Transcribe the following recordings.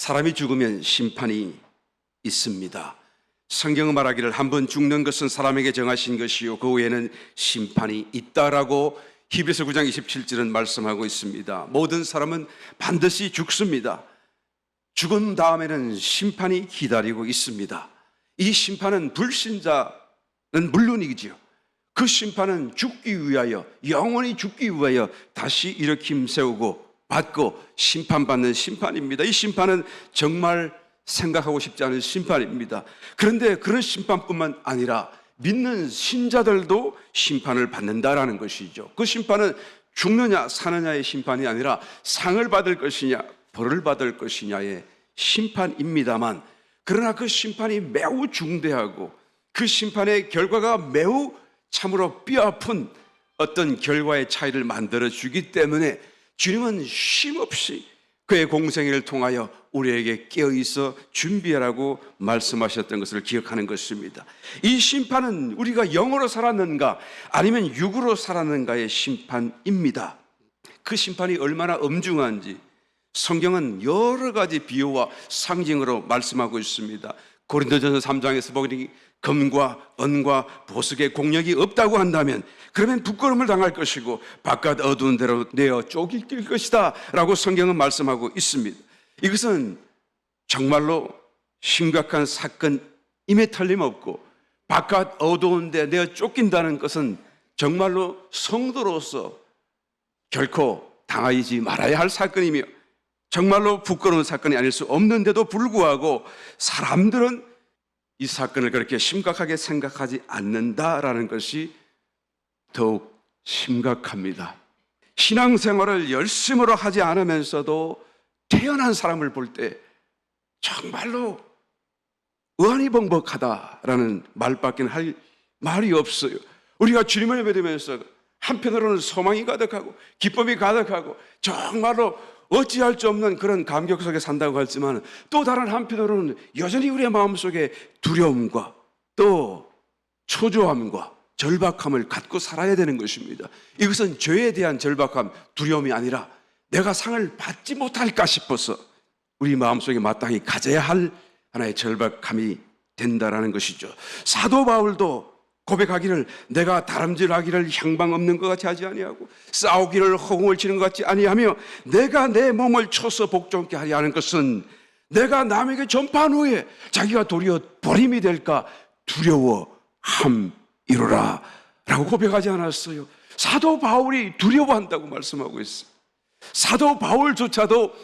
사람이 죽으면 심판이 있습니다. 성경은 말하기를 한 번 죽는 것은 사람에게 정하신 것이요 그 후에는 심판이 있다라고 히브리서 9장 27절은 말씀하고 있습니다. 모든 사람은 반드시 죽습니다. 죽은 다음에는 심판이 기다리고 있습니다. 이 심판은 불신자는 물론이지요. 그 심판은 죽기 위하여, 영원히 죽기 위하여 다시 일으킴 세우고 받고 심판받는 심판입니다. 이 심판은 정말 생각하고 싶지 않은 심판입니다. 그런데 그런 심판뿐만 아니라 믿는 신자들도 심판을 받는다라는 것이죠. 그 심판은 죽느냐 사느냐의 심판이 아니라 상을 받을 것이냐 벌을 받을 것이냐의 심판입니다만, 그러나 그 심판이 매우 중대하고 그 심판의 결과가 매우 참으로 뼈아픈 어떤 결과의 차이를 만들어주기 때문에 주님은 쉼없이 그의 공생애를 통하여 우리에게 깨어있어 준비하라고 말씀하셨던 것을 기억하는 것입니다. 이 심판은 우리가 영으로 살았는가 아니면 육으로 살았는가의 심판입니다. 그 심판이 얼마나 엄중한지 성경은 여러 가지 비유와 상징으로 말씀하고 있습니다. 고린도전서 3장에서 보니 금과 은과 보석의 공력이 없다고 한다면 그러면 부끄러움을 당할 것이고 바깥 어두운 데로 내어 쫓길 것이다 라고 성경은 말씀하고 있습니다. 이것은 정말로 심각한 사건임에 틀림없고 바깥 어두운 데 내어 쫓긴다는 것은 정말로 성도로서 결코 당하지 말아야 할 사건이며 정말로 부끄러운 사건이 아닐 수 없는데도 불구하고 사람들은 이 사건을 그렇게 심각하게 생각하지 않는다라는 것이 더욱 심각합니다. 신앙생활을 열심으로 하지 않으면서도 태어난 사람을 볼 때 정말로 의안이벙벅하다라는 말밖에 할 말이 없어요. 우리가 주님을 믿으면서 한편으로는 소망이 가득하고 기쁨이 가득하고 정말로 어찌할 수 없는 그런 감격 속에 산다고 하지만 또 다른 한편으로는 여전히 우리의 마음속에 두려움과 또 초조함과 절박함을 갖고 살아야 되는 것입니다. 이것은 죄에 대한 절박함, 두려움이 아니라 내가 상을 받지 못할까 싶어서 우리 마음속에 마땅히 가져야 할 하나의 절박함이 된다라는 것이죠. 사도 바울도 고백하기를 내가 다름질하기를 향방 없는 것 같이 하지 아니하고 싸우기를 허공을 치는 것 같지 아니하며 내가 내 몸을 쳐서 복종케 하려 하는 것은 내가 남에게 전파한 후에 자기가 도리어 버림이 될까 두려워함이로라 라고 고백하지 않았어요. 사도 바울이 두려워한다고 말씀하고 있어요. 사도 바울조차도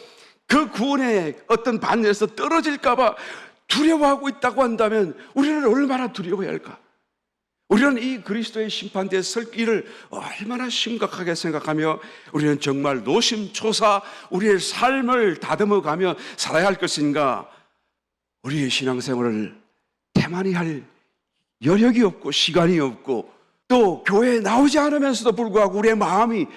그 구원의 어떤 반열에서 떨어질까 봐 두려워하고 있다고 한다면 우리는 얼마나 두려워해야 할까? 우리는 이 그리스도의 심판대에 설 길을 얼마나 심각하게 생각하며 우리는 정말 노심초사 우리의 삶을 다듬어가며 살아야 할 것인가? 우리의 신앙생활을 태만히 할 여력이 없고 시간이 없고 또 교회에 나오지 않으면서도 불구하고 우리의 마음이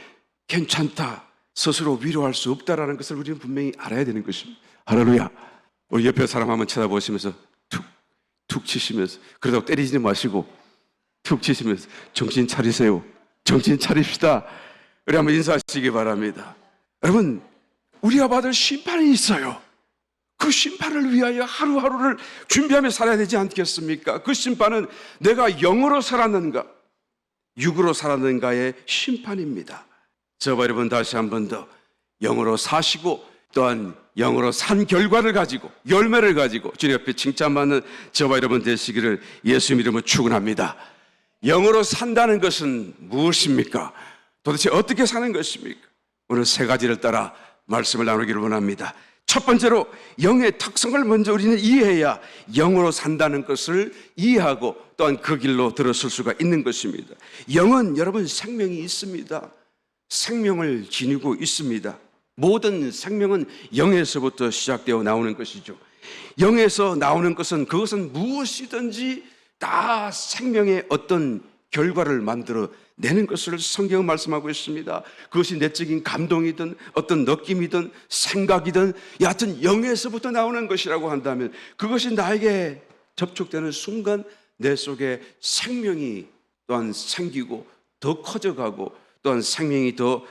괜찮다, 스스로 위로할 수 없다라는 것을 우리는 분명히 알아야 되는 것입니다. 할렐루야. 우리 옆에 사람 한번 쳐다보시면서 툭 치시면서 그러다고 때리지 마시고 툭 치시면서 정신 차리세요. 정신 차립시다. 우리 한번 인사하시기 바랍니다. 여러분, 우리가 받을 심판이 있어요. 그 심판을 위하여 하루하루를 준비하며 살아야 되지 않겠습니까? 그 심판은 내가 영으로 살았는가 육으로 살았는가의 심판입니다. 저와 여러분 다시 한 번 더 영으로 사시고 또한 영으로 산 결과를 가지고 열매를 가지고 주님 앞에 칭찬받는 저와 여러분 되시기를 예수님 이름으로 축원합니다. 영으로 산다는 것은 무엇입니까? 도대체 어떻게 사는 것입니까? 오늘 세 가지를 따라 말씀을 나누기를 원합니다. 첫 번째로 영의 특성을 먼저 우리는 이해해야 영으로 산다는 것을 이해하고 또한 그 길로 들어설 수가 있는 것입니다. 영은 여러분 생명이 있습니다. 생명을 지니고 있습니다. 모든 생명은 영에서부터 시작되어 나오는 것이죠. 영에서 나오는 것은 그것은 무엇이든지 다 생명의 어떤 결과를 만들어 내는 것을 성경은 말씀하고 있습니다. 그것이 내적인 감동이든 어떤 느낌이든 생각이든 여하튼 영에서부터 나오는 것이라고 한다면 그것이 나에게 접촉되는 순간 내 속에 생명이 또한 생기고 더 커져가고 또한 생명이 더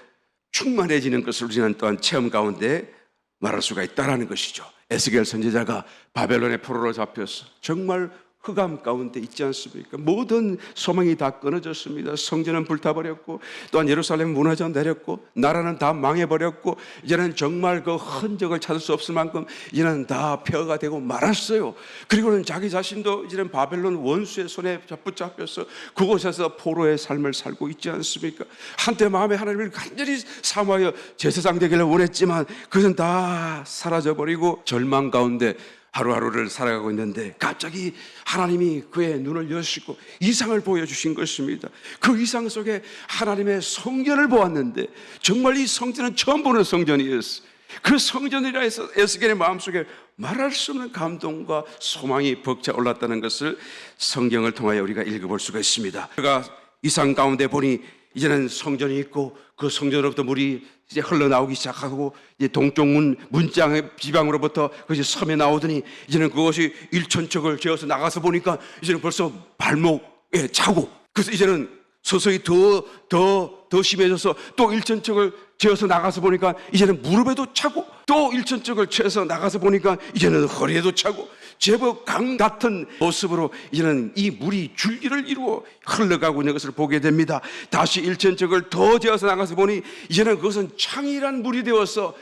충만해지는 것을 우리는 또한 체험 가운데 말할 수가 있다라는 것이죠. 에스겔 선지자가 바벨론의 포로로 잡혀서 정말 흑암 가운데 있지 않습니까? 모든 소망이 다 끊어졌습니다. 성전은 불타버렸고, 또한 예루살렘 무너져 내렸고, 나라는 다 망해버렸고, 이제는 정말 그 흔적을 찾을 수 없을 만큼 이제는 다 폐허가 되고 말았어요. 그리고는 자기 자신도 이제는 바벨론 원수의 손에 붙잡혀서 그곳에서 포로의 삶을 살고 있지 않습니까? 한때 마음에 하나님을 간절히 사모하여 제사장 되기를 원했지만 그것은 다 사라져버리고 절망 가운데 하루하루를 살아가고 있는데 갑자기 하나님이 그의 눈을 여시고 이상을 보여주신 것입니다. 그 이상 속에 하나님의 성전을 보았는데 정말 이 성전은 처음 보는 성전이었어요. 그 성전이라 해서 에스겔의 마음속에 말할 수 없는 감동과 소망이 벅차 올랐다는 것을 성경을 통하여 우리가 읽어볼 수가 있습니다. 그가 이상 가운데 보니 이제는 성전이 있고 그 성전으로부터 물이 이제 흘러나오기 시작하고 이제 동쪽 문장의 지방으로부터 그것이 섬에 나오더니 이제는 그것이 일천척을 지어서 나가서 보니까 이제는 벌써 발목에 차고, 그래서 이제는 서서히 더 심해져서 또 일천척을 지어서 나가서 보니까 이제는 무릎에도 차고, 또 일천척을 쳐서 나가서 보니까 이제는 허리에도 차고, 제법 강 같은 모습으로 이제는 이 물이 줄기를 이루어 흘러가고 있는 것을 보게 됩니다. 다시 일천척을 더 지어서 나가서 보니 이제는 그것은 창이란 물이 되어서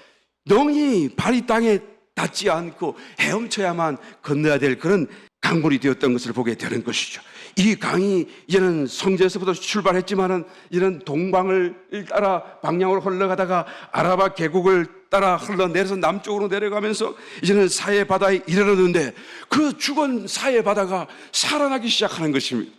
영이 발이 땅에 닿지 않고 헤엄쳐야만 건너야 될 그런 강물이 되었던 것을 보게 되는 것이죠. 이 강이 이제는 성전에서부터 출발했지만은 이제는 동방을 따라 방향으로 흘러가다가 아라바 계곡을 따라 흘러내려서 남쪽으로 내려가면서 이제는 사해 바다에 이르렀는데 그 죽은 사해 바다가 살아나기 시작하는 것입니다.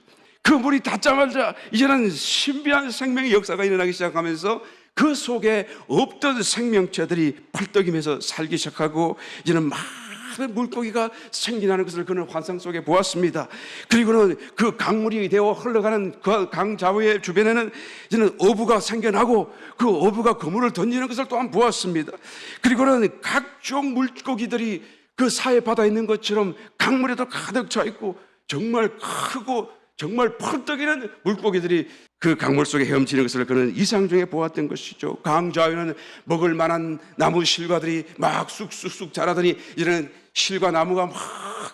그 물이 닿자마자 이제는 신비한 생명의 역사가 일어나기 시작하면서 그 속에 없던 생명체들이 펄떡이면서 살기 시작하고 이제는 많은 물고기가 생겨나는 것을 그는 환상 속에 보았습니다. 그리고는 그 강물이 되어 흘러가는 그 강자우의 주변에는 이제는 어부가 생겨나고 그 어부가 그물을 던지는 것을 또한 보았습니다. 그리고는 각종 물고기들이 그 사해 바다에 있는 것처럼 강물에도 가득 차 있고 정말 크고 정말 펄떡이는 물고기들이 그 강물 속에 헤엄치는 것을 그는 이상 중에 보았던 것이죠. 강 좌우에는 먹을 만한 나무 실과들이 막 쑥쑥쑥 자라더니 이제는 실과 나무가 막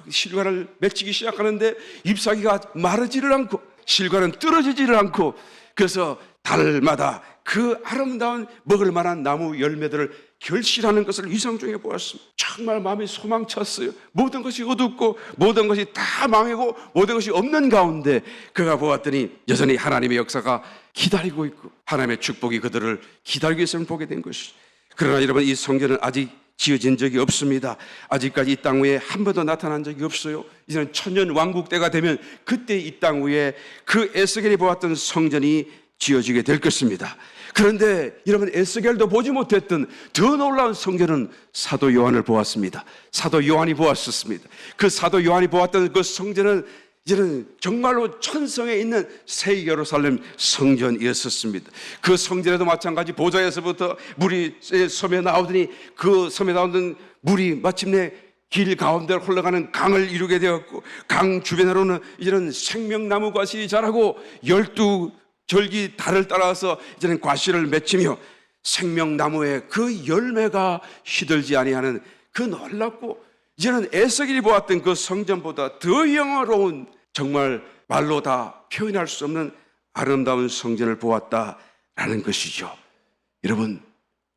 실과를 맺히기 시작하는데 잎사귀가 마르지를 않고 실과는 떨어지지를 않고, 그래서 달마다 그 아름다운 먹을 만한 나무 열매들을 결실하는 것을 이상 중에 보았습니다. 정말 마음이 소망찼어요. 모든 것이 어둡고 모든 것이 다 망하고 모든 것이 없는 가운데 그가 보았더니 여전히 하나님의 역사가 기다리고 있고 하나님의 축복이 그들을 기다리고 있음을 보게 된 것이죠. 그러나 여러분, 이 성전은 아직 지어진 적이 없습니다. 아직까지 이 땅 위에 한 번도 나타난 적이 없어요. 이제는 천년 왕국 때가 되면 그때 이 땅 위에 그 에스겔이 보았던 성전이 지어지게 될 것입니다. 그런데 여러분, 에스겔도 보지 못했던 더 놀라운 성전은 사도 요한을 보았습니다. 사도 요한이 보았었습니다. 그 사도 요한이 보았던 그 성전은 이제는 정말로 천성에 있는 새 예루살렘 성전이었습니다. 그 성전에도 마찬가지 보좌에서부터 물이 섬에 나오더니 그 섬에 나오는 물이 마침내 길 가운데로 흘러가는 강을 이루게 되었고, 강 주변으로는 이제는 생명나무 과실이 자라고 12절기 달을 따라서 이제는 과실을 맺히며 생명나무의 그 열매가 시들지 아니하는 그 놀랍고 이제는 에스겔이 보았던 그 성전보다 더 영화로운, 정말 말로 다 표현할 수 없는 아름다운 성전을 보았다라는 것이죠. 여러분,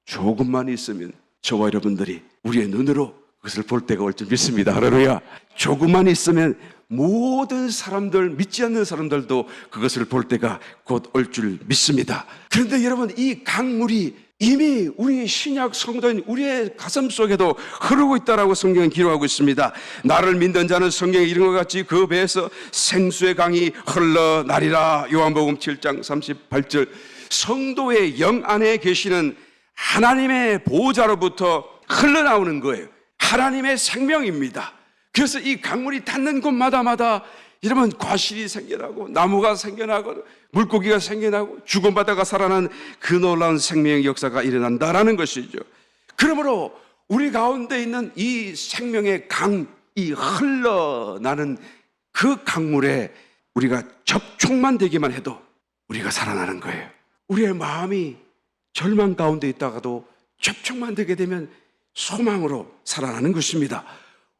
조금만 있으면 저와 여러분들이 우리의 눈으로 그것을 볼 때가 올 줄 믿습니다. 할렐루야. 조금만 있으면 모든 사람들, 믿지 않는 사람들도 그것을 볼 때가 곧 올 줄 믿습니다. 그런데 여러분, 이 강물이 이미 우리 신약 성도인 우리의 가슴 속에도 흐르고 있다라고 성경은 기록하고 있습니다. 나를 믿는 자는 성경에 이른 것 같이 그 배에서 생수의 강이 흘러나리라. 요한복음 7장 38절. 성도의 영 안에 계시는 하나님의 보호자로부터 흘러나오는 거예요. 하나님의 생명입니다. 그래서 이 강물이 닿는 곳마다마다 여러분, 과실이 생겨나고 나무가 생겨나고 물고기가 생겨나고 죽은 바다가 살아난 그 놀라운 생명의 역사가 일어난다라는 것이죠. 그러므로 우리 가운데 있는 이 생명의 강, 이 흘러나는 그 강물에 우리가 접촉만 되기만 해도 우리가 살아나는 거예요. 우리의 마음이 절망 가운데 있다가도 접촉만 되게 되면 소망으로 살아나는 것입니다.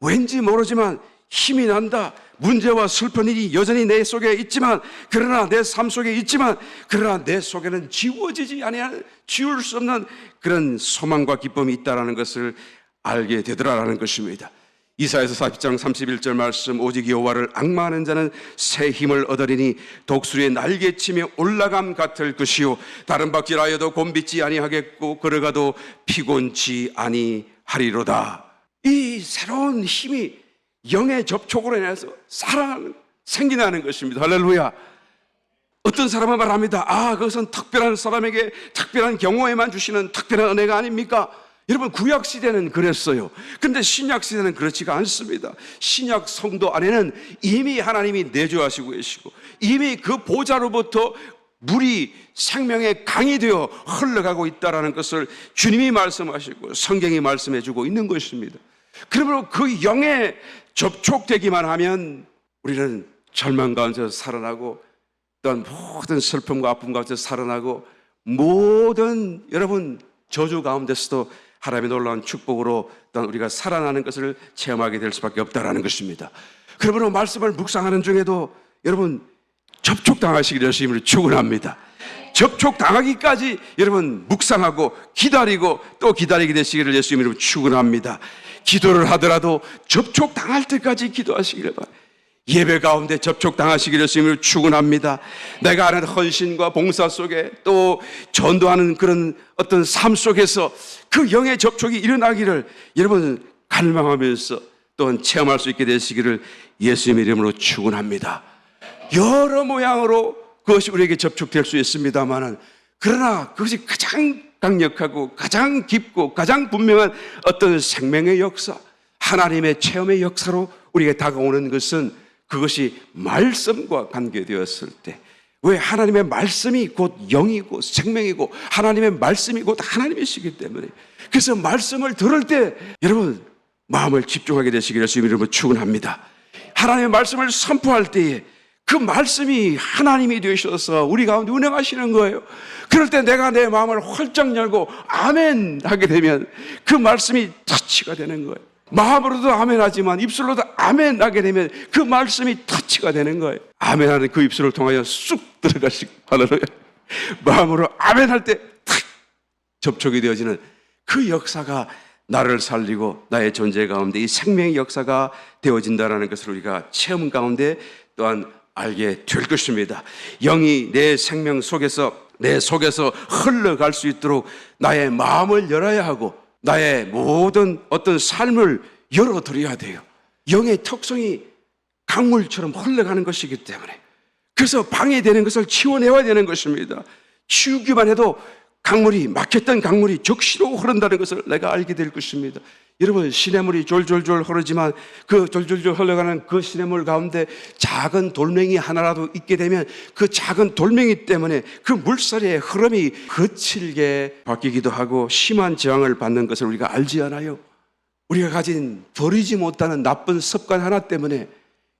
왠지 모르지만 힘이 난다. 문제와 슬픈 일이 여전히 내 속에 있지만, 그러나 내 삶 속에 있지만, 그러나 내 속에는 지워지지 아니할, 지울 수 없는 그런 소망과 기쁨이 있다는 것을 알게 되더라라는 것입니다. 이사야서 40장 31절 말씀, 오직 여호와를 앙망하는 자는 새 힘을 얻으리니 독수리의 날개치며 올라감 같을 것이요 다른 박질하여도 곤빗지 아니하겠고 걸어가도 피곤치 아니하리로다. 이 새로운 힘이 영의 접촉으로 인해서 생기나는 것입니다. 할렐루야. 어떤 사람은 말합니다. 그것은 특별한 사람에게 특별한 경우에만 주시는 특별한 은혜가 아닙니까? 여러분, 구약시대는 그랬어요. 근데 신약시대는 그렇지가 않습니다. 신약 성도 안에는 이미 하나님이 내주하시고 계시고, 이미 그 보좌로부터 물이 생명의 강이 되어 흘러가고 있다는 것을 주님이 말씀하시고 성경이 말씀해 주고 있는 것입니다. 그러므로 그 영에 접촉되기만 하면 우리는 절망 가운데서 살아나고, 또한 모든 슬픔과 아픔 가운데서 살아나고, 모든 여러분 저주 가운데서도 하나님의 놀라운 축복으로 또한 우리가 살아나는 것을 체험하게 될 수밖에 없다는 것입니다. 그러므로 말씀을 묵상하는 중에도 여러분 접촉당하시기를 예수님을 축원합니다. 접촉당하기까지 여러분 묵상하고 기다리고 또 기다리게 되시기를 예수님으로 축원합니다. 기도를 하더라도 접촉당할 때까지 기도하시기를 바랍니다. 예배 가운데 접촉당하시기를 예수님으로 축원합니다. 내가 아는 헌신과 봉사 속에 또 전도하는 그런 어떤 삶 속에서 그 영의 접촉이 일어나기를 여러분 갈망하면서 또한 체험할 수 있게 되시기를 예수님의 이름으로 축원합니다. 여러 모양으로 그것이 우리에게 접촉될 수 있습니다만은, 그러나 그것이 가장 강력하고 가장 깊고 가장 분명한 어떤 생명의 역사, 하나님의 체험의 역사로 우리에게 다가오는 것은 그것이 말씀과 관계되었을 때, 왜 하나님의 말씀이 곧 영이고 생명이고 하나님의 말씀이 곧 하나님이시기 때문에, 그래서 말씀을 들을 때 여러분 마음을 집중하게 되시기를 주님의 이름으로 축원합니다. 하나님의 말씀을 선포할 때에 그 말씀이 하나님이 되셔서 우리 가운데 운행하시는 거예요. 그럴 때 내가 내 마음을 활짝 열고 아멘 하게 되면 그 말씀이 터치가 되는 거예요. 마음으로도 아멘 하지만 입술로도 아멘 하게 되면 그 말씀이 터치가 되는 거예요. 아멘 하는 그 입술을 통하여 쑥 들어가시고, 할렐루야. 마음으로 아멘 할 때 탁 접촉이 되어지는 그 역사가 나를 살리고 나의 존재 가운데 이 생명의 역사가 되어진다는 것을 우리가 체험 가운데 또한 알게 될 것입니다. 영이 내 생명 속에서, 내 속에서 흘러갈 수 있도록 나의 마음을 열어야 하고 나의 모든 어떤 삶을 열어드려야 돼요. 영의 특성이 강물처럼 흘러가는 것이기 때문에, 그래서 방해되는 것을 치워내야 되는 것입니다. 치우기만 해도 강물이, 막혔던 강물이 적시로 흐른다는 것을 내가 알게 될 것입니다. 여러분, 시냇물이 졸졸졸 흐르지만 그 졸졸졸 흘러가는 그 시냇물 가운데 작은 돌멩이 하나라도 있게 되면 그 작은 돌멩이 때문에 그 물살의 흐름이 거칠게 바뀌기도 하고 심한 저항을 받는 것을 우리가 알지 않아요? 우리가 가진 버리지 못하는 나쁜 습관 하나 때문에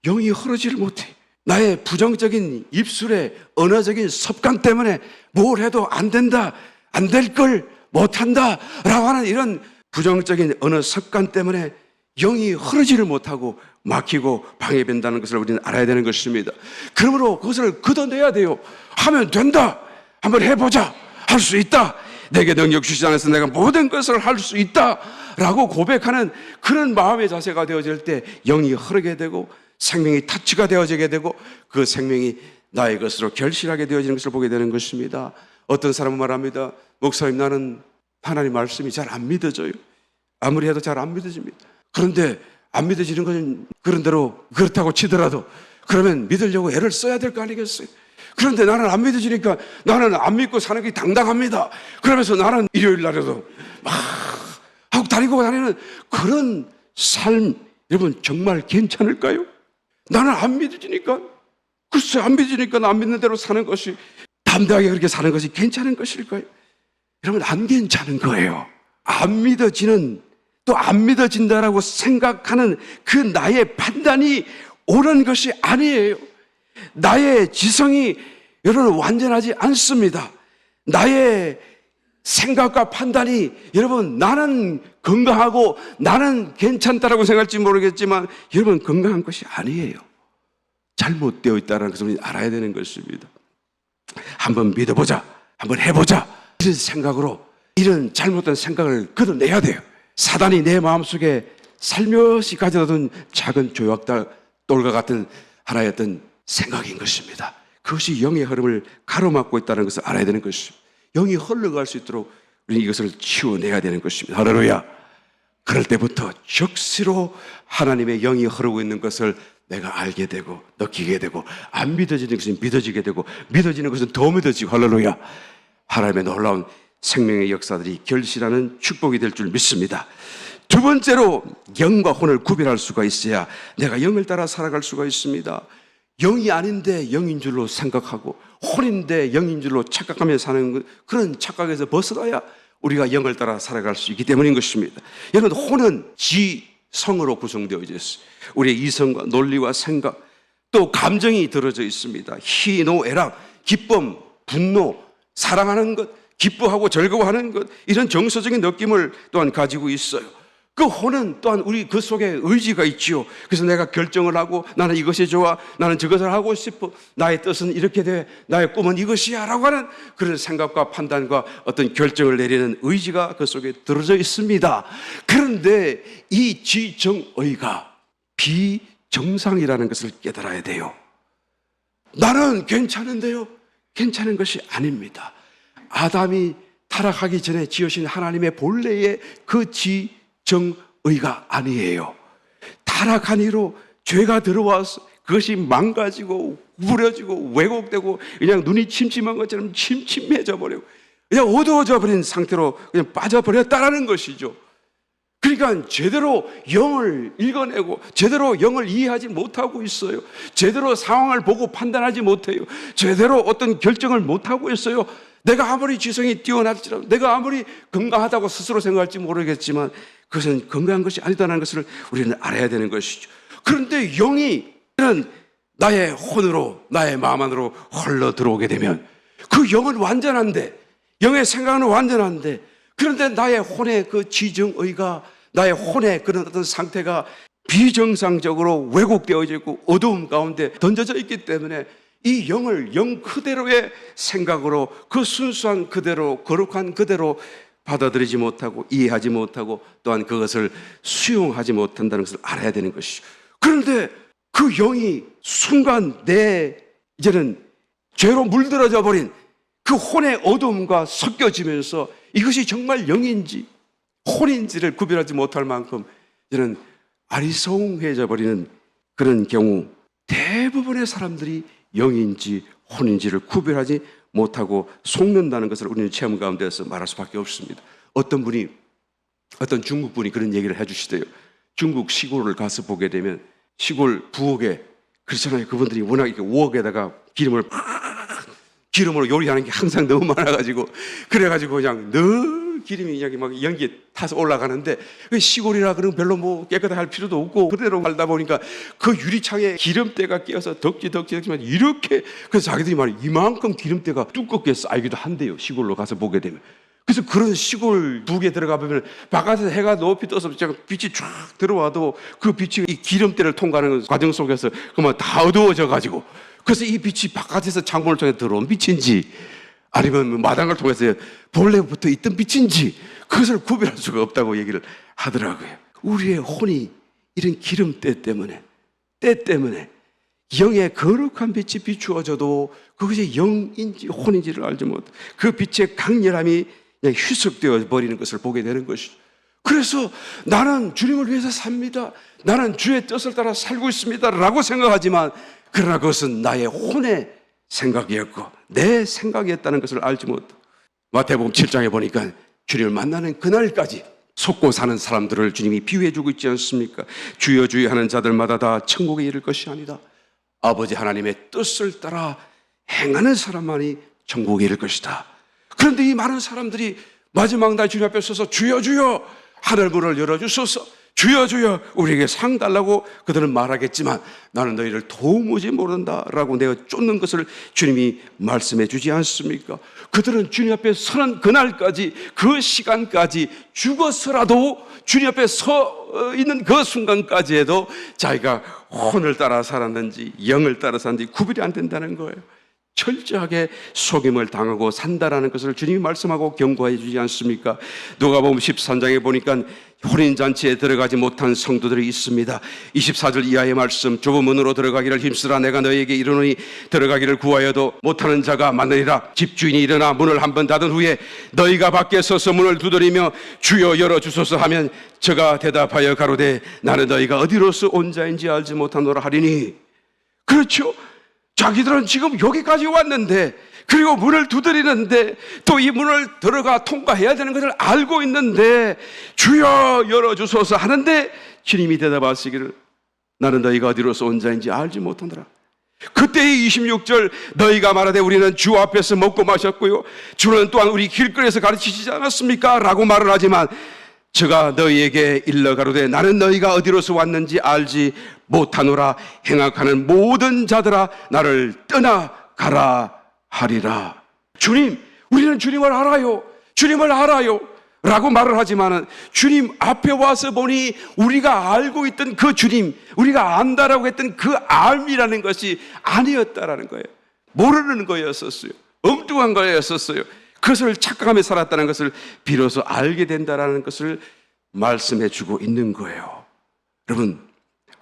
영이 흐르지를 못해. 나의 부정적인 입술의 언어적인 습관 때문에 뭘 해도 안 된다, 안 될 걸 못한다 라고 하는 이런 부정적인 언어 습관 때문에 영이 흐르지를 못하고 막히고 방해된다는 것을 우리는 알아야 되는 것입니다. 그러므로 그것을 걷어내야 돼요. 하면 된다, 한번 해보자, 할 수 있다, 내게 능력 주시지 않아서 내가 모든 것을 할 수 있다 라고 고백하는 그런 마음의 자세가 되어질 때 영이 흐르게 되고 생명이 터치가 되어지게 되고 그 생명이 나의 것으로 결실하게 되어지는 것을 보게 되는 것입니다. 어떤 사람은 말합니다. 목사님, 나는 하나님 말씀이 잘 안 믿어져요. 아무리 해도 잘 안 믿어집니다. 그런데 안 믿어지는 건 그런 대로 그렇다고 치더라도 그러면 믿으려고 애를 써야 될 거 아니겠어요? 그런데 나는 안 믿어지니까 나는 안 믿고 사는 게 당당합니다. 그러면서 나는 일요일 날에도 막 하고 다니고 다니는 그런 삶, 여러분 정말 괜찮을까요? 나는 안 믿어지니까, 글쎄 안 믿어지니까 안 믿는 대로 사는 것이, 담대하게 그렇게 사는 것이 괜찮은 것일까요? 여러분, 안 괜찮은 거예요. 안 믿어지는, 또 안 믿어진다라고 생각하는 그 나의 판단이 옳은 것이 아니에요. 나의 지성이 여러분 완전하지 않습니다. 나의 생각과 판단이 여러분 나는 건강하고 나는 괜찮다라고 생각할지 모르겠지만 여러분 건강한 것이 아니에요. 잘못되어 있다는 것을 우리는 알아야 되는 것입니다. 한번 믿어보자, 한번 해보자, 이런 생각으로 이런 잘못된 생각을 걷어내야 돼요. 사단이 내 마음속에 살며시 가져다둔 작은 조약돌과 같은 하나의 어떤 생각인 것입니다. 그것이 영의 흐름을 가로막고 있다는 것을 알아야 되는 것입니다. 영이 흘러갈 수 있도록 우리는 이것을 치워내야 되는 것입니다. 할렐루야. 그럴 때부터 적시로 하나님의 영이 흐르고 있는 것을 내가 알게 되고 느끼게 되고, 안 믿어지는 것은 믿어지게 되고, 믿어지는 것은 더 믿어지고, 할렐루야. 하나님의 놀라운 생명의 역사들이 결실하는 축복이 될 줄 믿습니다. 두 번째로, 영과 혼을 구별할 수가 있어야 내가 영을 따라 살아갈 수가 있습니다. 영이 아닌데 영인 줄로 생각하고 혼인데 영인 줄로 착각하며 사는 그런 착각에서 벗어나야 우리가 영을 따라 살아갈 수 있기 때문인 것입니다. 여러분, 혼은 지성으로 구성되어 있어요. 우리의 이성과 논리와 생각, 또 감정이 들어져 있습니다. 희노애락, 기쁨, 분노, 사랑하는 것, 기뻐하고 즐거워하는 것, 이런 정서적인 느낌을 또한 가지고 있어요. 그 혼은 또한 우리 그 속에 의지가 있지요. 그래서 내가 결정을 하고 나는 이것이 좋아, 나는 저것을 하고 싶어, 나의 뜻은 이렇게 돼, 나의 꿈은 이것이야 라고 하는 그런 생각과 판단과 어떤 결정을 내리는 의지가 그 속에 들어져 있습니다. 그런데 이 지정의가 비정상이라는 것을 깨달아야 돼요. 나는 괜찮은데요, 괜찮은 것이 아닙니다. 아담이 타락하기 전에 지으신 하나님의 본래의 그 정의가 아니에요. 타락한 이로 죄가 들어와서 그것이 망가지고 구부러지고 왜곡되고 그냥 눈이 침침한 것처럼 침침해져 버리고 그냥 어두워져 버린 상태로 그냥 빠져버렸다라는 것이죠. 그러니까 제대로 영을 읽어내고 제대로 영을 이해하지 못하고 있어요. 제대로 상황을 보고 판단하지 못해요. 제대로 어떤 결정을 못하고 있어요. 내가 아무리 지성이 뛰어날지라도, 내가 아무리 건강하다고 스스로 생각할지 모르겠지만 그것은 건강한 것이 아니다라는 것을 우리는 알아야 되는 것이죠. 그런데 영이 나의 혼으로, 나의 마음 안으로 흘러 들어오게 되면 그 영은 완전한데, 영의 생각은 완전한데, 그런데 나의 혼의 그 지정의가, 나의 혼의 그런 어떤 상태가 비정상적으로 왜곡되어져 있고 어두움 가운데 던져져 있기 때문에 이 영을 영 그대로의 생각으로, 그 순수한 그대로, 거룩한 그대로 받아들이지 못하고 이해하지 못하고 또한 그것을 수용하지 못한다는 것을 알아야 되는 것이죠. 그런데 그 영이 순간 이제는 죄로 물들어져 버린 그 혼의 어두움과 섞여지면서 이것이 정말 영인지 혼인지를 구별하지 못할 만큼 이제는 아리송해져 버리는 그런 경우, 대부분의 사람들이 영인지 혼인지를 구별하지 못하고 속는다는 것을 우리는 체험 가운데서 말할 수밖에 없습니다. 어떤 중국 분이 그런 얘기를 해주시대요. 중국 시골을 가서 보게 되면 시골 부엌에, 그렇잖아요. 그분들이 워낙 이렇게 우엌에다가 기름으로 요리하는 게 항상 너무 많아가지고, 그래가지고 그냥 늘 기름이 그냥 막 연기에 타서 올라가는데, 시골이라 그러면 별로 뭐 깨끗하게 할 필요도 없고 그대로 살다 보니까 그 유리창에 기름때가 끼어서 덕지덕지만 이렇게, 그래서 자기들이 말해 이만큼 기름때가 두껍게 쌓이기도 한대요. 시골로 가서 보게 되면. 그래서 그런 시골 부엌에 들어가 보면 바깥에서 해가 높이 떠서 빛이 쫙 들어와도 그 빛이 이 기름때를 통과하는 과정 속에서 그만 다 어두워져 가지고, 그래서 이 빛이 바깥에서 창문을 통해 들어온 빛인지 아니면 마당을 통해서 본래부터 있던 빛인지 그것을 구별할 수가 없다고 얘기를 하더라고요. 우리의 혼이 이런 기름때 때문에, 때 때문에 영의 거룩한 빛이 비추어져도 그것이 영인지 혼인지를 알지 못해 그 빛의 강렬함이 그냥 희석되어 버리는 것을 보게 되는 것이죠. 그래서 나는 주님을 위해서 삽니다, 나는 주의 뜻을 따라 살고 있습니다 라고 생각하지만, 그러나 그것은 나의 혼의 생각이었고 내 생각이었다는 것을 알지 못하고, 마태복음 7장에 보니까 주님을 만나는 그날까지 속고 사는 사람들을 주님이 비유해주고 있지 않습니까? 주여 주여 하는 자들마다 다 천국에 이를 것이 아니다. 아버지 하나님의 뜻을 따라 행하는 사람만이 천국에 이를 것이다. 그런데 이 많은 사람들이 마지막 날 주님 앞에 서서 주여 주여 하늘문을 열어주소서, 주여 주여 우리에게 상 달라고 그들은 말하겠지만 나는 너희를 도무지 모른다라고 내어 쫓는 것을 주님이 말씀해 주지 않습니까? 그들은 주님 앞에 서는 그날까지, 그 시간까지 죽어서라도 주님 앞에 서 있는 그 순간까지 해도 자기가 혼을 따라 살았는지 영을 따라 살았는지 구별이 안 된다는 거예요. 철저하게 속임을 당하고 산다라는 것을 주님이 말씀하고 경고해 주지 않습니까? 누가복음 13장에 보니까 혼인잔치에 들어가지 못한 성도들이 있습니다. 24절 이하의 말씀, 좁은 문으로 들어가기를 힘쓰라. 내가 너희에게 이르노니 들어가기를 구하여도 못하는 자가 많으리라. 집주인이 일어나 문을 한 번 닫은 후에 너희가 밖에 서서 문을 두드리며 주여 열어주소서 하면 저가 대답하여 가로되 나는 너희가 어디로서 온 자인지 알지 못하노라 하리니. 그렇죠. 자기들은 지금 여기까지 왔는데, 그리고 문을 두드리는데, 또 이 문을 들어가 통과해야 되는 것을 알고 있는데 주여 열어주소서 하는데 주님이 대답하시기를 나는 너희가 어디로서 온 자인지 알지 못하노라. 그때의 26절, 너희가 말하되 우리는 주 앞에서 먹고 마셨고요 주는 또한 우리 길거리에서 가르치시지 않았습니까? 라고 말을 하지만 저가 너희에게 일러 가로되 나는 너희가 어디로서 왔는지 알지 못하노라. 행악하는 모든 자들아 나를 떠나가라 하리라. 주님, 우리는 주님을 알아요, 주님을 알아요 라고 말을 하지만은 주님 앞에 와서 보니 우리가 알고 있던 그 주님, 우리가 안다라고 했던 그 암이라는 것이 아니었다라는 거예요. 모르는 거였었어요. 엉뚱한 거였었어요. 그것을 착각하며 살았다는 것을 비로소 알게 된다라는 것을 말씀해 주고 있는 거예요. 여러분,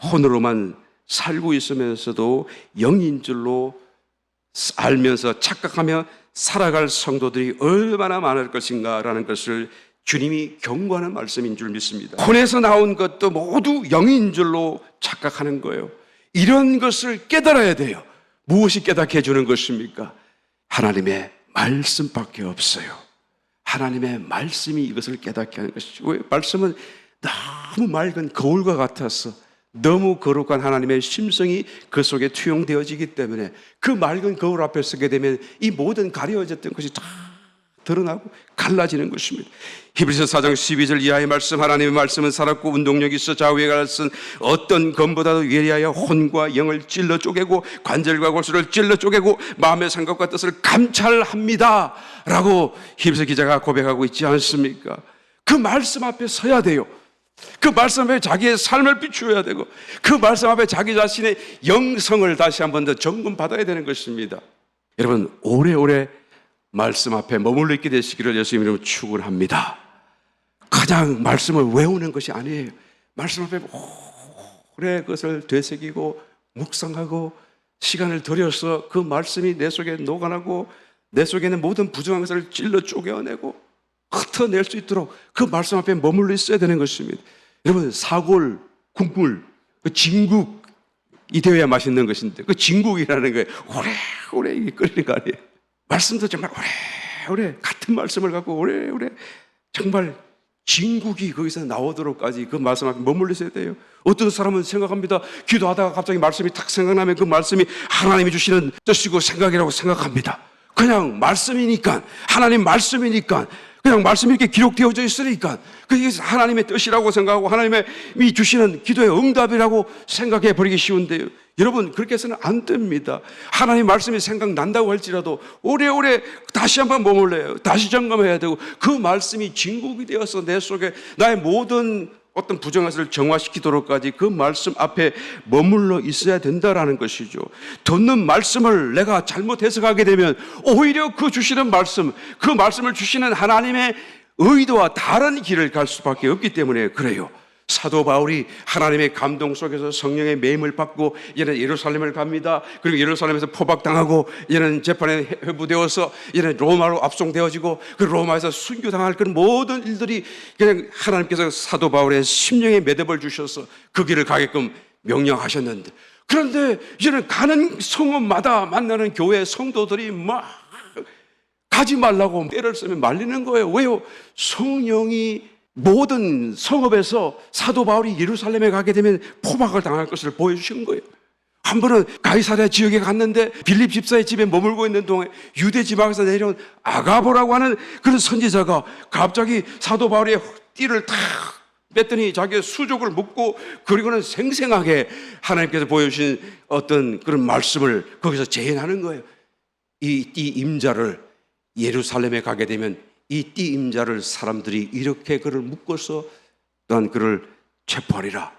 혼으로만 살고 있으면서도 영인 줄로 알면서 착각하며 살아갈 성도들이 얼마나 많을 것인가라는 것을 주님이 경고하는 말씀인 줄 믿습니다. 혼에서 나온 것도 모두 영인 줄로 착각하는 거예요. 이런 것을 깨달아야 돼요. 무엇이 깨닫게 해주는 것입니까? 하나님의 말씀밖에 없어요. 하나님의 말씀이 이것을 깨닫게 하는 것이죠. 왜? 말씀은 너무 맑은 거울과 같아서 너무 거룩한 하나님의 심성이 그 속에 투영되어지기 때문에 그 맑은 거울 앞에 서게 되면 이 모든 가려졌던 것이 다 드러나고 갈라지는 것입니다. 히브리서 4장 12절 이하의 말씀, 하나님의 말씀은 살았고 운동력이 있어 좌우에 갈라쓴 어떤 검보다도 예리하여 혼과 영을 찔러 쪼개고 관절과 골수를 찔러 쪼개고 마음의 생각과 뜻을 감찰합니다 라고 히브리서 기자가 고백하고 있지 않습니까? 그 말씀 앞에 서야 돼요. 그 말씀 앞에 자기의 삶을 비추어야 되고 그 말씀 앞에 자기 자신의 영성을 다시 한 번 더 점검받아야 되는 것입니다. 여러분, 오래오래 말씀 앞에 머물러 있게 되시기를 예수님 이름으로 축원합니다. 그냥 말씀을 외우는 것이 아니에요. 말씀 앞에 오래 그것을 되새기고 묵상하고 시간을 들여서 그 말씀이 내 속에 녹아나고 내 속에 있는 모든 부정한 것을 찔러 쪼개어내고 흩어낼 수 있도록 그 말씀 앞에 머물러 있어야 되는 것입니다. 여러분, 사골, 국물, 그 진국이 되어야 맛있는 것인데 그 진국이라는 거에 오래오래 끓이는 거 아니에요. 말씀도 정말 오래오래 같은 말씀을 갖고 오래오래 정말 진국이 거기서 나오도록까지 그 말씀 앞에 머물러 있어야 돼요. 어떤 사람은 생각합니다. 기도하다가 갑자기 말씀이 탁 생각나면 그 말씀이 하나님이 주시는 뜻이고 생각이라고 생각합니다. 그냥 말씀이니까, 하나님 말씀이니까, 그냥 말씀이 이렇게 기록되어져 있으니까 그게 하나님의 뜻이라고 생각하고 하나님이 주시는 기도의 응답이라고 생각해 버리기 쉬운데요. 여러분, 그렇게 해서는 안 됩니다. 하나님 말씀이 생각난다고 할지라도 오래오래 다시 한번 머물러요. 다시 점검해야 되고 그 말씀이 진국이 되어서 내 속에 나의 모든 어떤 부정한 것을 정화시키도록까지 그 말씀 앞에 머물러 있어야 된다라는 것이죠. 듣는 말씀을 내가 잘못 해석하게 되면 오히려 그 주시는 말씀, 그 말씀을 주시는 하나님의 의도와 다른 길을 갈 수밖에 없기 때문에 그래요. 사도 바울이 하나님의 감동 속에서 성령의 매임을 받고 이제는 예루살렘을 갑니다. 그리고 예루살렘에서 포박당하고 이제는 재판에 회부되어서 이제는 로마로 압송되어지고 그 로마에서 순교당할 그런 모든 일들이 그냥 하나님께서 사도 바울의 심령에 매듭을 주셔서 그 길을 가게끔 명령하셨는데, 그런데 이제는 가는 성읍마다 만나는 교회 성도들이 막 가지 말라고 때를 쓰면 말리는 거예요. 왜요? 성령이 모든 성읍에서 사도 바울이 예루살렘에 가게 되면 포박을 당할 것을 보여주신 거예요. 한 번은 가이사랴 지역에 갔는데 빌립 집사의 집에 머물고 있는 동안 유대 지방에서 내려온 아가보라고 하는 그런 선지자가 갑자기 사도 바울의 띠를 탁 뺐더니 자기의 수족을 묻고, 그리고는 생생하게 하나님께서 보여주신 어떤 그런 말씀을 거기서 재현하는 거예요. 이 띠 임자를 예루살렘에 가게 되면 이 띠 임자를 사람들이 이렇게 그를 묶어서 난 그를 체포하리라,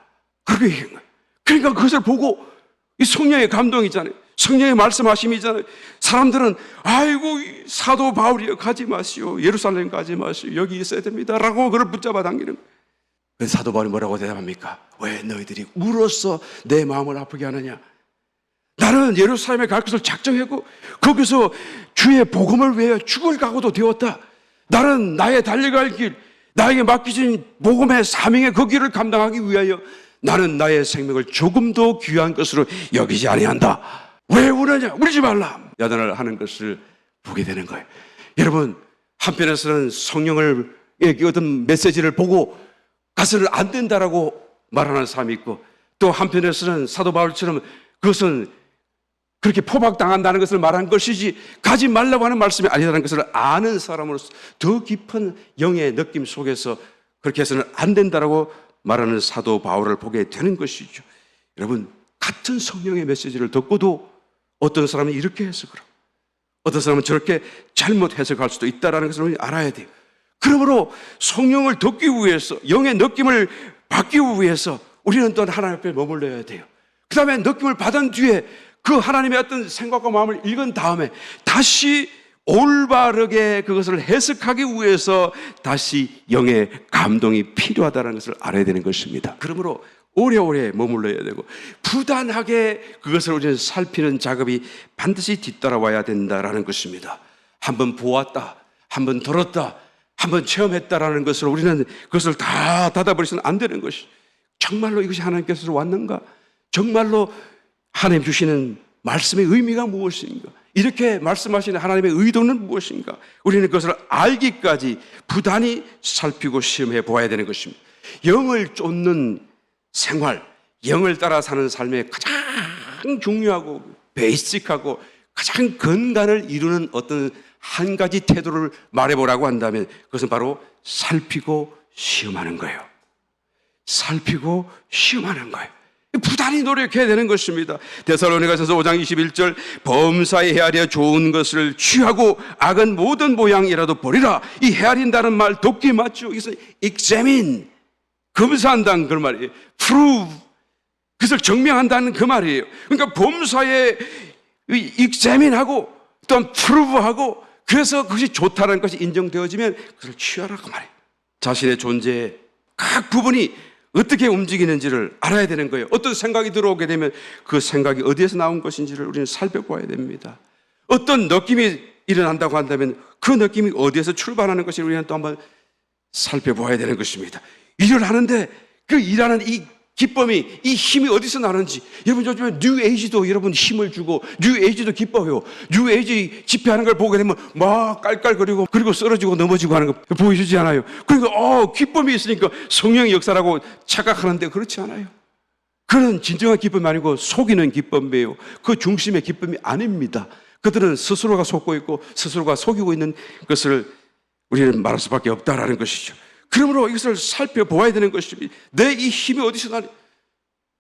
그렇게 얘기한 거예요. 그러니까 그것을 보고 이 성령의 감동이잖아요. 성령의 말씀하심이잖아요. 사람들은 아이고 사도 바울이여 가지 마시오, 예루살렘 가지 마시오, 여기 있어야 됩니다 라고 그를 붙잡아 당기는 거예요. 그래서 사도 바울이 뭐라고 대답합니까? 왜 너희들이 울어서 내 마음을 아프게 하느냐? 나는 예루살렘에 갈 것을 작정했고 거기서 주의 복음을 위해 죽을 각오도 되었다. 나는 나의 달려갈 길, 나에게 맡기신 복음의 사명의 그 길을 감당하기 위하여 나는 나의 생명을 조금도 귀한 것으로 여기지 아니한다. 왜 우느냐? 울지 말라. 야단을 하는 것을 보게 되는 거예요. 여러분, 한편에서는 성령을 어떤 메시지를 보고 가서는 안 된다라고 말하는 사람이 있고, 또 한편에서는 사도 바울처럼 그것은 그렇게 포박당한다는 것을 말한 것이지 가지 말라고 하는 말씀이 아니라는 것을 아는 사람으로서 더 깊은 영의 느낌 속에서 그렇게 해서는 안 된다라고 말하는 사도 바울을 보게 되는 것이죠. 여러분, 같은 성령의 메시지를 듣고도 어떤 사람은 이렇게 해석을 하고 어떤 사람은 저렇게 잘못 해석할 수도 있다는 것을 우리는 알아야 돼요. 그러므로 성령을 듣기 위해서, 영의 느낌을 받기 위해서 우리는 또한 하나님 앞에 머물러야 돼요. 그 다음에 느낌을 받은 뒤에 그 하나님의 어떤 생각과 마음을 읽은 다음에 다시 올바르게 그것을 해석하기 위해서 다시 영의 감동이 필요하다는 것을 알아야 되는 것입니다. 그러므로 오래오래 머물러야 되고 부단하게 그것을 우리는 살피는 작업이 반드시 뒤따라와야 된다는 것입니다. 한번 보았다, 한번 들었다, 한번 체험했다라는 것을 우리는 그것을 다 닫아버리서는 안 되는 것이, 정말로 이것이 하나님께서 왔는가? 정말로 하나님 주시는 말씀의 의미가 무엇인가? 이렇게 말씀하시는 하나님의 의도는 무엇인가? 우리는 그것을 알기까지 부단히 살피고 시험해 보아야 되는 것입니다. 영을 쫓는 생활, 영을 따라 사는 삶의 가장 중요하고 베이직하고 가장 근간을 이루는 어떤 한 가지 태도를 말해보라고 한다면 그것은 바로 살피고 시험하는 거예요. 살피고 시험하는 거예요. 부단히 노력해야 되는 것입니다. 데살로니가서서 5장 21절, 범사에 헤아려 좋은 것을 취하고 악은 모든 모양이라도 버리라. 이 헤아린다는 말 돕기 맞죠? 이것은 examine, 검사한다는 그 말이에요. prove, 그것을 증명한다는 그 말이에요. 그러니까 범사에 examine하고 또한 prove하고, 그래서 그것이 좋다는 것이 인정되어지면 그것을 취하라 그 말이에요. 자신의 존재의 각 부분이 어떻게 움직이는지를 알아야 되는 거예요. 어떤 생각이 들어오게 되면 그 생각이 어디에서 나온 것인지를 우리는 살펴봐야 됩니다. 어떤 느낌이 일어난다고 한다면 그 느낌이 어디에서 출발하는 것을 우리는 또 한번 살펴봐야 되는 것입니다. 일을 하는데 그 일하는 이 기쁨이, 이 힘이 어디서 나는지. 여러분, 요즘에 뉴에이지도 여러분 힘을 주고 뉴에이지도 기뻐해요. 뉴에이지 집회하는 걸 보게 되면 막 깔깔거리고 그리고 쓰러지고 넘어지고 하는 거 보여주지 않아요. 그러니까 기쁨이 있으니까 성령의 역사라고 착각하는데 그렇지 않아요. 그런 진정한 기쁨이 아니고 속이는 기쁨이에요. 그 중심의 기쁨이 아닙니다. 그들은 스스로가 속고 있고 스스로가 속이고 있는 것을 우리는 말할 수밖에 없다라는 것이죠. 그러므로 이것을 살펴보아야 되는 것입니다. 내 이 힘이 어디서 나니?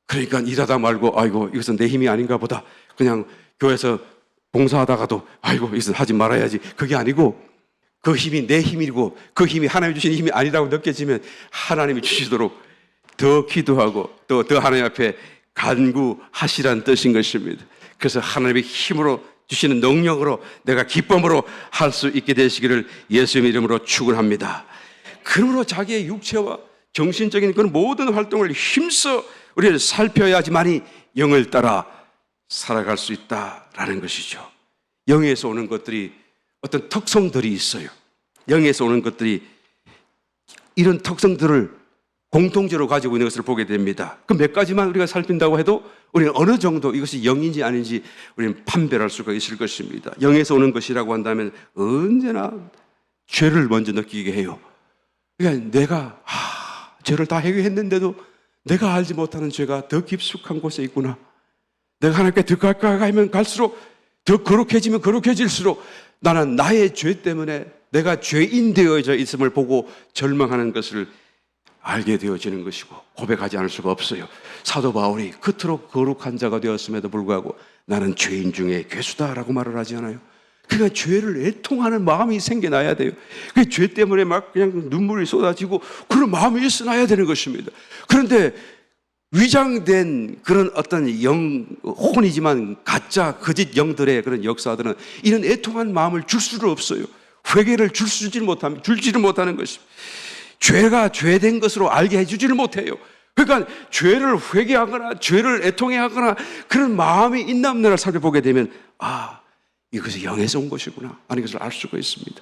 그러니까 일하다 말고 아이고 이것은 내 힘이 아닌가 보다, 그냥 교회에서 봉사하다가도 아이고 이것은 하지 말아야지, 그게 아니고 그 힘이 내 힘이고 그 힘이 하나님이 주신 힘이 아니라고 느껴지면 하나님이 주시도록 더 기도하고 또 더 하나님 앞에 간구하시라는 뜻인 것입니다. 그래서 하나님의 힘으로 주시는 능력으로 내가 기쁨으로 할 수 있게 되시기를 예수님의 이름으로 축원합니다. 그러므로 자기의 육체와 정신적인 그런 모든 활동을 힘써 우리는 살펴야지만이 영을 따라 살아갈 수 있다라는 것이죠. 영에서 오는 것들이 어떤 특성들이 있어요. 영에서 오는 것들이 이런 특성들을 공통적으로 가지고 있는 것을 보게 됩니다. 그 몇 가지만 우리가 살핀다고 해도 우리는 어느 정도 이것이 영인지 아닌지 우리는 판별할 수가 있을 것입니다. 영에서 오는 것이라고 한다면 언제나 죄를 먼저 느끼게 해요. 그러니까 내가 죄를 다 해결했는데도 내가 알지 못하는 죄가 더 깊숙한 곳에 있구나. 내가 하나님께 더 가까이 가면 갈수록 더 거룩해지면 거룩해질수록 나는 나의 죄 때문에 내가 죄인 되어져 있음을 보고 절망하는 것을 알게 되어지는 것이고 고백하지 않을 수가 없어요. 사도 바울이 그토록 거룩한 자가 되었음에도 불구하고 나는 죄인 중에 괴수다라고 말을 하지 않아요? 그러니까 죄를 애통하는 마음이 생겨나야 돼요. 그 죄 때문에 막 그냥 눈물이 쏟아지고 그런 마음이 있어나야 되는 것입니다. 그런데 위장된 그런 어떤 혼이지만 가짜 거짓 영들의 그런 역사들은 이런 애통한 마음을 줄 수가 없어요. 회개를 주지를 못하는 것입니다. 죄가 죄된 것으로 알게 해주지를 못해요. 그러니까 죄를 회개하거나 죄를 애통해하거나 그런 마음이 있나 없나를 살펴보게 되면 이것이 영에서 온 것이구나 하는 것을 알 수가 있습니다.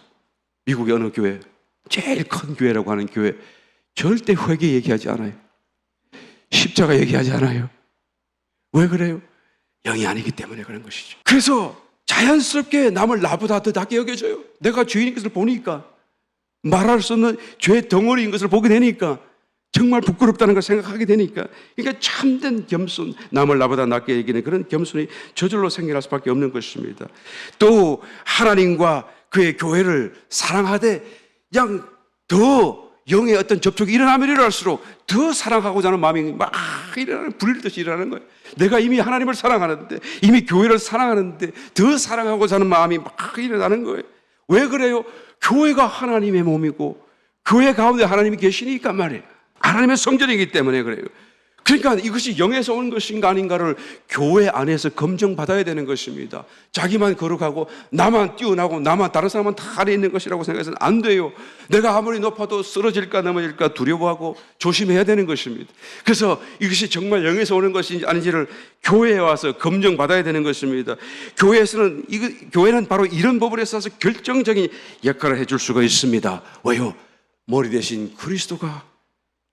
미국의 어느 교회, 제일 큰 교회라고 하는 교회, 절대 회개 얘기하지 않아요. 십자가 얘기하지 않아요. 왜 그래요? 영이 아니기 때문에 그런 것이죠. 그래서 자연스럽게 남을 나보다 더 낫게 여겨져요. 내가 죄인인 것을 보니까, 말할 수 없는 죄 덩어리인 것을 보게 되니까, 정말 부끄럽다는 걸 생각하게 되니까, 그러니까 참된 겸손, 남을 나보다 낫게 여기는 그런 겸손이 저절로 생겨날 수밖에 없는 것입니다. 또 하나님과 그의 교회를 사랑하되 그냥 더 영의 어떤 접촉이 일어나면 일어날수록 더 사랑하고자 하는 마음이 막 불일듯이 일어나는 거예요. 내가 이미 하나님을 사랑하는데, 이미 교회를 사랑하는데 더 사랑하고자 하는 마음이 막 일어나는 거예요. 왜 그래요? 교회가 하나님의 몸이고 교회 가운데 하나님이 계시니까 말이에요. 하나님의 성전이기 때문에 그래요. 그러니까 이것이 영에서 온 것인가 아닌가를 교회 안에서 검증받아야 되는 것입니다. 자기만 거룩하고 나만 뛰어나고 나만 다른 사람은 다 아래 있는 것이라고 생각해서는 안 돼요. 내가 아무리 높아도 쓰러질까 넘어질까 두려워하고 조심해야 되는 것입니다. 그래서 이것이 정말 영에서 오는 것인지 아닌지를 교회에 와서 검증받아야 되는 것입니다. 교회는 바로 이런 법을 있어서 결정적인 역할을 해줄 수가 있습니다. 왜요? 머리 대신 그리스도가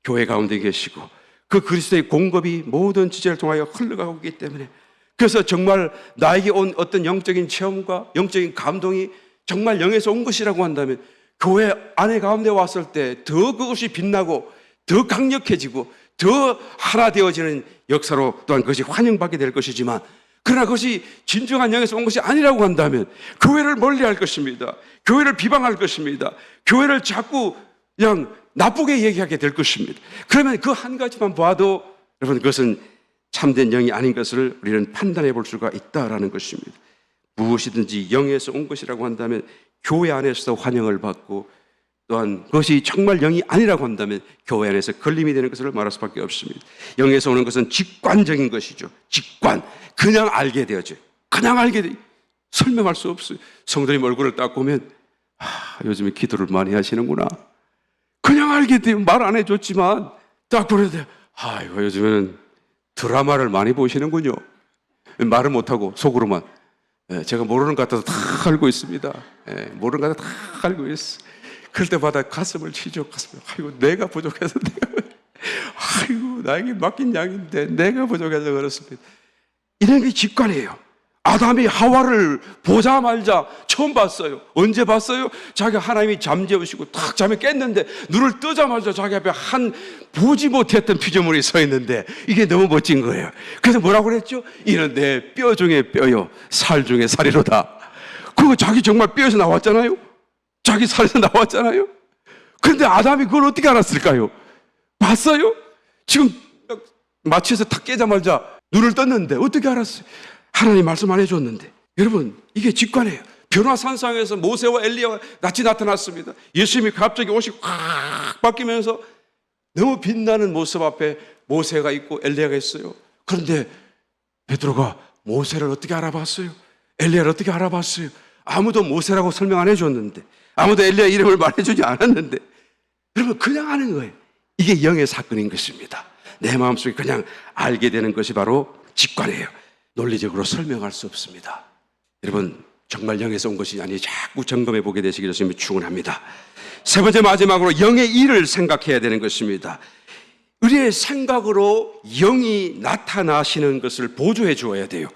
교회 가운데 계시고 그 그리스도의 공급이 모든 지체를 통하여 흘러가고 있기 때문에, 그래서 정말 나에게 온 어떤 영적인 체험과 영적인 감동이 정말 영에서 온 것이라고 한다면 교회 안에 가운데 왔을 때 더 그것이 빛나고 더 강력해지고 더 하나 되어지는 역사로 또한 그것이 환영받게 될 것이지만, 그러나 그것이 진정한 영에서 온 것이 아니라고 한다면 교회를 멀리할 것입니다. 교회를 비방할 것입니다. 교회를 자꾸 그냥 나쁘게 얘기하게 될 것입니다. 그러면 그 한 가지만 봐도 여러분 그것은 참된 영이 아닌 것을 우리는 판단해 볼 수가 있다라는 것입니다. 무엇이든지 영에서 온 것이라고 한다면 교회 안에서도 환영을 받고, 또한 그것이 정말 영이 아니라고 한다면 교회 안에서 걸림이 되는 것을 말할 수밖에 없습니다. 영에서 오는 것은 직관적인 것이죠. 직관. 그냥 알게 되어져요. 그냥 알게 돼요. 설명할 수 없어요. 성도님 얼굴을 딱 보면 요즘에 기도를 많이 하시는구나. 그냥 알게 되면 말 안 해줬지만 딱 보는데 이거 요즘에는 드라마를 많이 보시는군요. 말을 못하고 속으로만 제가 모르는 것 같아서 다 알고 있습니다. 모르는 것 같아서 다 알고 있어. 그럴 때마다 가슴을 치죠. 아이고 내가 부족해서 나에게 맡긴 양인데 내가 부족해서 그렇습니다. 이런 게 직관이에요. 아담이 하와를 보자마자 처음 봤어요. 언제 봤어요? 자기가 하나님이 잠재우시고 탁 잠에 깼는데 눈을 뜨자마자 자기 앞에 한 보지 못했던 피조물이 서 있는데 이게 너무 멋진 거예요. 그래서 뭐라고 그랬죠? 이는 내 뼈 중에 뼈요 살 중에 살이로다. 그거 자기 정말 뼈에서 나왔잖아요. 자기 살에서 나왔잖아요. 그런데 아담이 그걸 어떻게 알았을까요? 봤어요? 지금 마취해서 탁 깨자마자 눈을 떴는데 어떻게 알았어요? 하나님 말씀 안 해줬는데. 여러분 이게 직관이에요. 변화산상에서 모세와 엘리야가 같이 나타났습니다. 예수님이 갑자기 옷이 확 바뀌면서 너무 빛나는 모습 앞에 모세가 있고 엘리야가 있어요. 그런데 베드로가 모세를 어떻게 알아봤어요? 엘리야를 어떻게 알아봤어요? 아무도 모세라고 설명 안 해줬는데, 아무도 엘리야 이름을 말해주지 않았는데, 여러분 그냥 아는 거예요. 이게 영의 사건인 것입니다. 내 마음속에 그냥 알게 되는 것이 바로 직관이에요. 논리적으로 설명할 수 없습니다. 여러분 정말 영에서 온 것이 아니 자꾸 점검해 보게 되시기를 주님이 축원합니다. 세 번째 마지막으로 영의 일을 생각해야 되는 것입니다. 우리의 생각으로 영이 나타나시는 것을 보조해 주어야 돼요.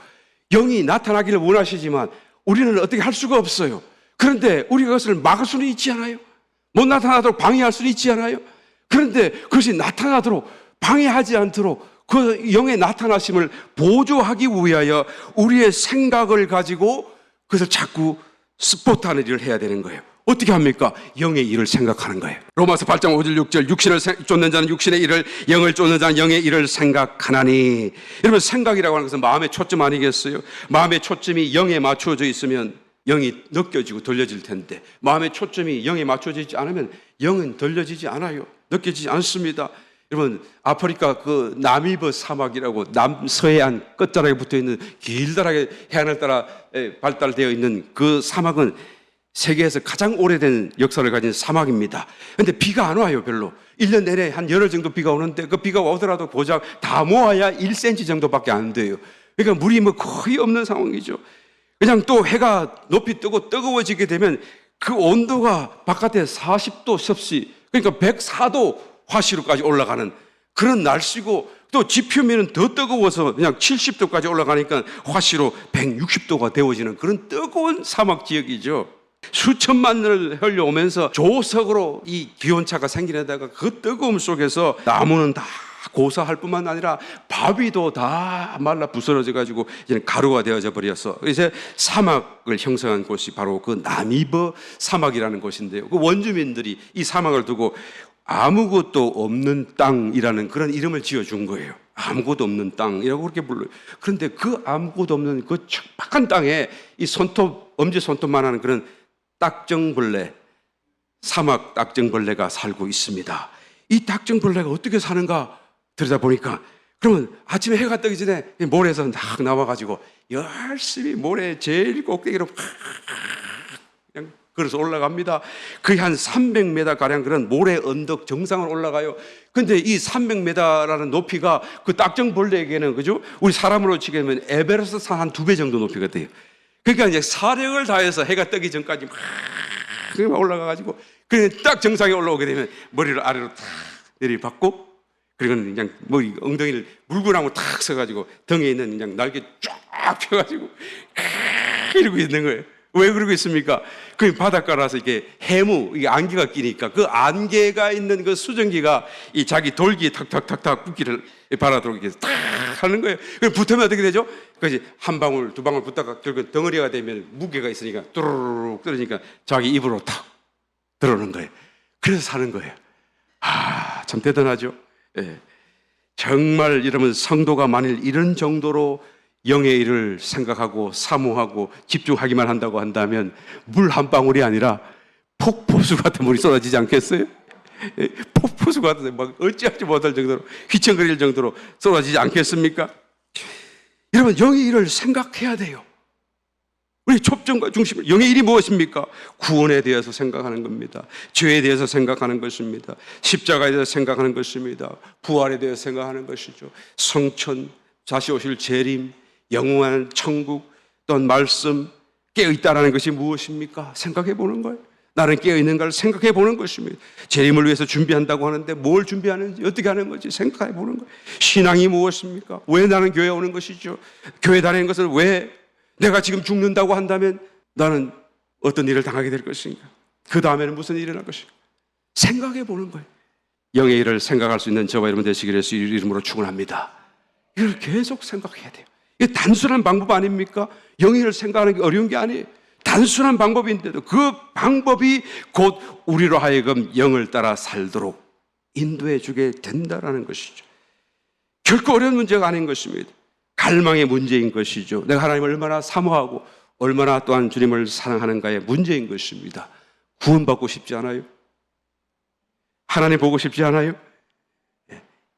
영이 나타나기를 원하시지만 우리는 어떻게 할 수가 없어요. 그런데 우리가 그것을 막을 수는 있지 않아요? 못 나타나도록 방해할 수는 있지 않아요? 그런데 그것이 나타나도록 방해하지 않도록 그 영의 나타나심을 보조하기 위하여 우리의 생각을 가지고 그것을 자꾸 스포트하는 일을 해야 되는 거예요. 어떻게 합니까? 영의 일을 생각하는 거예요. 로마서 8장 5절 6절 육신을 쫓는 자는 육신의 일을, 영을 쫓는 자는 영의 일을 생각하나니. 여러분, 생각이라고 하는 것은 마음의 초점 아니겠어요? 마음의 초점이 영에 맞추어져 있으면 영이 느껴지고 들려질 텐데, 마음의 초점이 영에 맞춰지지 않으면 영은 들려지지 않아요. 느껴지지 않습니다. 여러분, 아프리카 그 나미브 사막이라고 남서해안 끝자락에 붙어있는 길다랗게 해안을 따라 발달되어 있는 그 사막은 세계에서 가장 오래된 역사를 가진 사막입니다. 그런데 비가 안 와요, 별로. 1년 내내 한 열흘 정도 비가 오는데, 그 비가 오더라도 고작 다 모아야 1cm 정도밖에 안 돼요. 그러니까 물이 뭐 거의 없는 상황이죠. 그냥 또 해가 높이 뜨고 뜨거워지게 되면 그 온도가 바깥에 40도 섭씨, 그러니까 104도 화씨로까지 올라가는 그런 날씨고, 또 지표면은 더 뜨거워서 그냥 70도까지 올라가니까 화씨로 160도가 데워지는 그런 뜨거운 사막 지역이죠. 수천만 년을 흘려오면서 조석으로 이 기온차가 생기려다가 그 뜨거움 속에서 나무는 다 고사할 뿐만 아니라 바위도 다 말라 부스러져 가지고 이제 가루가 되어져 버려서 이제 사막을 형성한 곳이 바로 그 나미브 사막이라는 곳인데요. 그 원주민들이 이 사막을 두고 아무것도 없는 땅이라는 그런 이름을 지어준 거예요. 아무것도 없는 땅이라고 그렇게 불러요. 그런데 그 아무것도 없는 그 척박한 땅에 이 손톱, 엄지 손톱만 하는 그런 딱정벌레, 사막 딱정벌레가 살고 있습니다. 이 딱정벌레가 어떻게 사는가 들여다보니까, 그러면 아침에 해가 뜨기 전에 모래에서 막 나와가지고 열심히 모래 제일 꼭대기로 그냥 걸어서 올라갑니다. 거의 한 300m 가량 그런 모래 언덕 정상을 올라가요. 근데 이 300m라는 높이가 그 딱정벌레에게는, 그죠? 우리 사람으로 치게 되면 에베레스트 산 한 2배 정도 높이가 돼요. 그러니까 이제 사력을 다해서 해가 뜨기 전까지 막 올라가가지고, 그냥 딱 정상에 올라오게 되면 머리를 아래로 탁 내리받고, 그리고 그냥 머리, 엉덩이를 물구나무 탁 서가지고 등에 있는 그냥 날개 쫙 펴가지고 이러고 있는 거예요. 왜 그러고 있습니까? 그 바닷가라서 이게 해무, 이게 안개가 끼니까 그 안개가 있는 그 수증기가 이 자기 돌기에 탁탁탁탁 붓기를 바라도록 이렇게 탁 하는 거예요. 그럼 붙으면 어떻게 되죠? 그래서 한 방울, 두 방울 붙다가 결국 덩어리가 되면 무게가 있으니까 뚜루룩 떨어지니까 자기 입으로 탁 들어오는 거예요. 그래서 사는 거예요. 아, 참 대단하죠? 예. 정말 여러분, 성도가 만일 이런 정도로 영의 일을 생각하고 사모하고 집중하기만 한다고 한다면 물 한 방울이 아니라 폭포수 같은 물이 쏟아지지 않겠어요? 예, 폭포수 같은 막 어찌하지 못할 정도로 휘청거릴 정도로 쏟아지지 않겠습니까? 여러분, 영의 일을 생각해야 돼요. 우리 초점과 중심을, 영의 일이 무엇입니까? 구원에 대해서 생각하는 겁니다. 죄에 대해서 생각하는 것입니다. 십자가에 대해서 생각하는 것입니다. 부활에 대해서 생각하는 것이죠. 성천, 다시 오실 재림, 영원한 천국, 또한 말씀, 깨어있다라는 것이 무엇입니까? 생각해 보는 거예요. 나는 깨어있는가를 생각해 보는 것입니다. 재림을 위해서 준비한다고 하는데 뭘 준비하는지, 어떻게 하는 건지 생각해 보는 거예요. 신앙이 무엇입니까? 왜 나는 교회에 오는 것이죠? 교회 다니는 것을 왜, 내가 지금 죽는다고 한다면 나는 어떤 일을 당하게 될 것인가? 그 다음에는 무슨 일이 일어날 것인가? 생각해 보는 거예요. 영의 일을 생각할 수 있는 저와 여러분 되시기를 예수 이름으로 축원합니다. 이걸 계속 생각해야 돼요. 이게 단순한 방법 아닙니까? 영의 일을 생각하는 게 어려운 게 아니에요. 단순한 방법인데도 그 방법이 곧 우리로 하여금 영을 따라 살도록 인도해 주게 된다는 것이죠. 결코 어려운 문제가 아닌 것입니다. 갈망의 문제인 것이죠. 내가 하나님을 얼마나 사모하고 얼마나 또한 주님을 사랑하는가의 문제인 것입니다. 구원받고 싶지 않아요? 하나님 보고 싶지 않아요?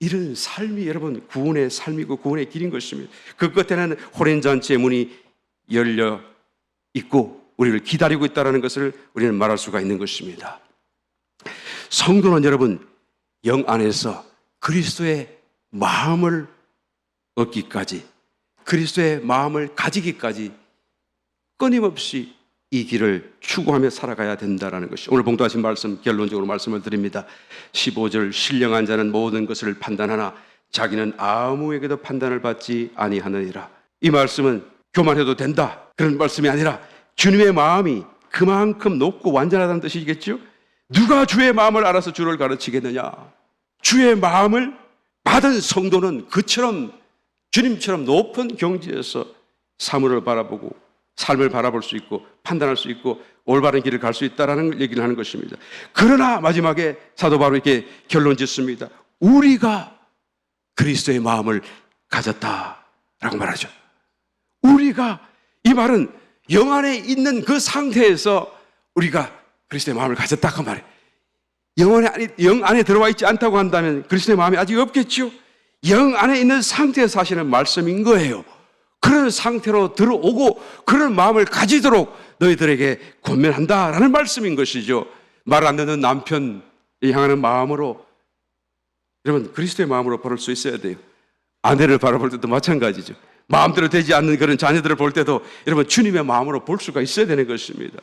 이런 삶이 여러분 구원의 삶이고 구원의 길인 것입니다. 그 끝에는 호렌잔치의 문이 열려 있고 우리를 기다리고 있다는 것을 우리는 말할 수가 있는 것입니다. 성도는 여러분 영 안에서 그리스도의 마음을 얻기까지, 그리스도의 마음을 가지기까지 끊임없이 이 길을 추구하며 살아가야 된다는 것이 오늘 봉독하신 말씀, 결론적으로 말씀을 드립니다. 15절, 신령한 자는 모든 것을 판단하나 자기는 아무에게도 판단을 받지 아니하느니라. 이 말씀은 교만해도 된다 그런 말씀이 아니라 주님의 마음이 그만큼 높고 완전하다는 뜻이겠죠. 누가 주의 마음을 알아서 주를 가르치겠느냐. 주의 마음을 받은 성도는 그처럼 주님처럼 높은 경지에서 사물을 바라보고 삶을 바라볼 수 있고 판단할 수 있고 올바른 길을 갈 수 있다라는 얘기를 하는 것입니다. 그러나 마지막에 사도 바울이 이렇게 결론 짓습니다. 우리가 그리스도의 마음을 가졌다라고 말하죠. 우리가, 이 말은 영 안에 있는 그 상태에서 우리가 그리스도의 마음을 가졌다 그 말이에요. 영 안에 들어와 있지 않다고 한다면 그리스도의 마음이 아직 없겠죠. 영 안에 있는 상태에서 하시는 말씀인 거예요. 그런 상태로 들어오고 그런 마음을 가지도록 너희들에게 권면한다라는 말씀인 것이죠. 말 안 듣는 남편이 향하는 마음으로, 여러분 그리스도의 마음으로 볼 수 있어야 돼요. 아내를 바라볼 때도 마찬가지죠. 마음대로 되지 않는 그런 자녀들을 볼 때도 여러분 주님의 마음으로 볼 수가 있어야 되는 것입니다.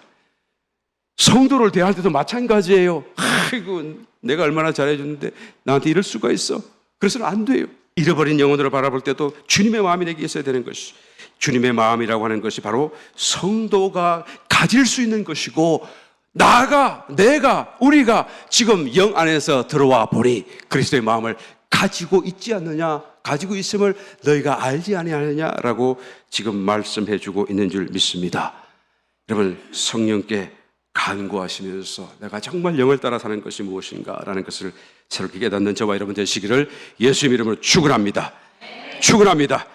성도를 대할 때도 마찬가지예요. 아이고 내가 얼마나 잘해줬는데 나한테 이럴 수가 있어. 그래서는 안 돼요. 잃어버린 영혼으로 바라볼 때도 주님의 마음이 내게 있어야 되는 것이, 주님의 마음이라고 하는 것이 바로 성도가 가질 수 있는 것이고, 나가, 내가, 우리가 지금 영 안에서 들어와 보니 그리스도의 마음을 가지고 있지 않느냐, 가지고 있음을 너희가 알지 아니하느냐라고 지금 말씀해 주고 있는 줄 믿습니다. 여러분 성령께 간구하시면서 내가 정말 영을 따라 사는 것이 무엇인가라는 것을 새롭게 깨닫는 저와 여러분 되시기를 예수님 이름으로 축원합니다. 축원합니다.